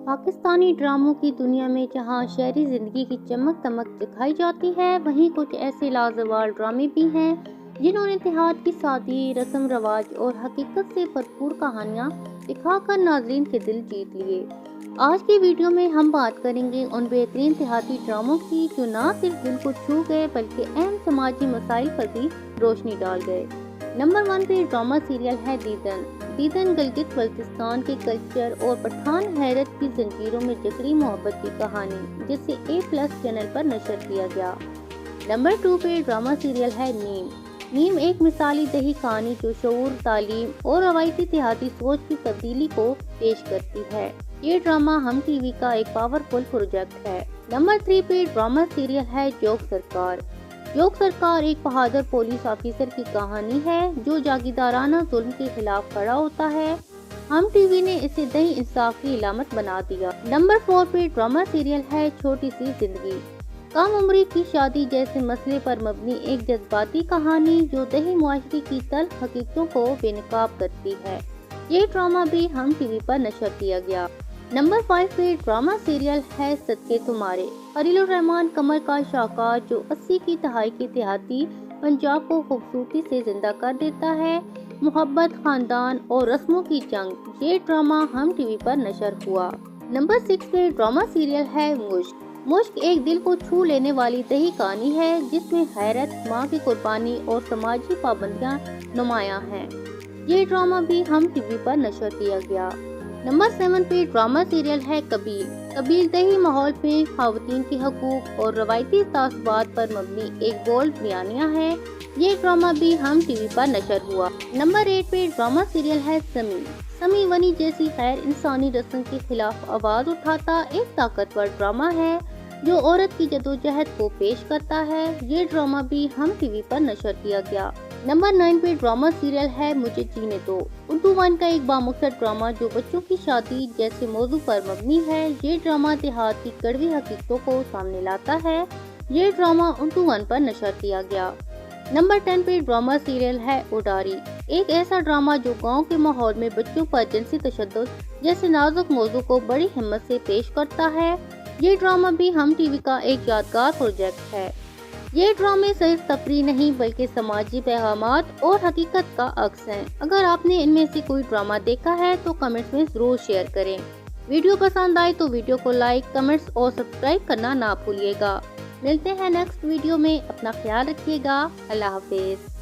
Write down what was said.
پاکستانی ڈراموں کی دنیا میں جہاں شہری زندگی کی چمک دمک دکھائی جاتی ہے، وہیں کچھ ایسے لازوال ڈرامے بھی ہیں جنہوں نے اتحاد کی سادگی، رسم رواج اور حقیقت سے بھرپور کہانیاں دکھا کر ناظرین کے دل جیت لیے۔ آج کی ویڈیو میں ہم بات کریں گے ان بہترین اتحادی ڈراموں کی جو نہ صرف دل کو چھو گئے بلکہ اہم سماجی مسائل پر بھی روشنی ڈال گئے۔ نمبر 1 پہ ڈرامہ سیریل ہے دیدن۔ دیدن گلگت بلتستان کے کلچر اور پٹھان حیرت کی زنجیروں میں جکڑی محبت کی کہانی، جسے A+ چینل پر نشر کیا گیا۔ نمبر 2 پہ ڈرامہ سیریل ہے نیم۔ نیم ایک مثالی دیہی کہانی جو شعور، تعلیم اور روایتی اتحادی سوچ کی تبدیلی کو پیش کرتی ہے۔ یہ ڈرامہ ہم ٹی وی کا ایک پاورفل پروجیکٹ ہے۔ نمبر 3 پہ ڈرامہ سیریل ہے جوگ سرکار۔ جوگ سرکار ایک بہادر پولیس آفیسر کی کہانی ہے جو جاگیردارانہ ظلم کے خلاف کھڑا ہوتا ہے۔ ہم ٹی وی نے اسے دہی انصاف کی علامت بنا دیا۔ نمبر 4 پہ ڈرامہ سیریل ہے چھوٹی سی زندگی۔ کم عمری کی شادی جیسے مسئلے پر مبنی ایک جذباتی کہانی جو دیہی معاشرے کی تلخ حقیقتوں کو بے نقاب کرتی ہے۔ یہ ڈرامہ بھی ہم ٹی وی پر نشر کیا گیا۔ نمبر 5 پہ ڈرامہ سیریل ہے صدقے تمہارے۔ خلیل الرحمن قمر کا شاہکار جو 80 کی دہائی کے دیہاتی پنجاب کو خوبصورتی سے زندہ کر دیتا ہے۔ محبت، خاندان اور رسموں کی جنگ، یہ ڈرامہ ہم ٹی وی پر نشر ہوا۔ نمبر 6 پہ ڈرامہ سیریل ہے مشق۔ مشق ایک دل کو چھو لینے والی دیہی کہانی ہے جس میں حیرت، ماں کی قربانی اور سماجی پابندیاں نمایاں ہیں۔ یہ ڈرامہ بھی ہم ٹی وی پر نشر کیا گیا۔ نمبر 7 پہ ڈرامہ سیریل ہے قبیل۔ قبیل دیہی ماحول میں خواتین کے حقوق اور روایتی تعصبات پر مبنی ایک بولڈ بیانیہ ہے۔ یہ ڈرامہ بھی ہم ٹی وی پر نشر ہوا۔ نمبر 8 پہ ڈرامہ سیریل ہے سمی۔ سمی ونی جیسی غیر انسانی رسم کے خلاف آواز اٹھاتا ایک طاقتور ڈرامہ ہے جو عورت کی جدوجہد کو پیش کرتا ہے۔ یہ ڈرامہ بھی ہم ٹی وی پر نشر کیا گیا۔ نمبر 9 پہ ڈرامہ سیریل ہے مجھے جینے دو۔ اردو ون کا ایک بامقصد ڈرامہ جو بچوں کی شادی جیسے موضوع پر مبنی ہے۔ یہ ڈرامہ دیہات کی کڑوی حقیقتوں کو سامنے لاتا ہے۔ یہ ڈرامہ اردو ون پر نشر کیا گیا۔ نمبر 10 پہ ڈرامہ سیریل ہے اڈاری۔ ایک ایسا ڈرامہ جو گاؤں کے ماحول میں بچوں پر جنسی تشدد جیسے نازک موضوع کو بڑی ہمت سے پیش کرتا ہے۔ یہ ڈرامہ بھی ہم ٹی وی کا ایک یادگار پروجیکٹ ہے۔ یہ ڈرامے صرف تفریح نہیں بلکہ سماجی پیغامات اور حقیقت کا عکس ہیں۔ اگر آپ نے ان میں سے کوئی ڈرامہ دیکھا ہے تو کمنٹس میں ضرور شیئر کریں۔ ویڈیو پسند آئے تو ویڈیو کو لائک، کمنٹس اور سبسکرائب کرنا نہ بھولیے گا۔ ملتے ہیں نیکسٹ ویڈیو میں، اپنا خیال رکھیے گا۔ اللہ حافظ۔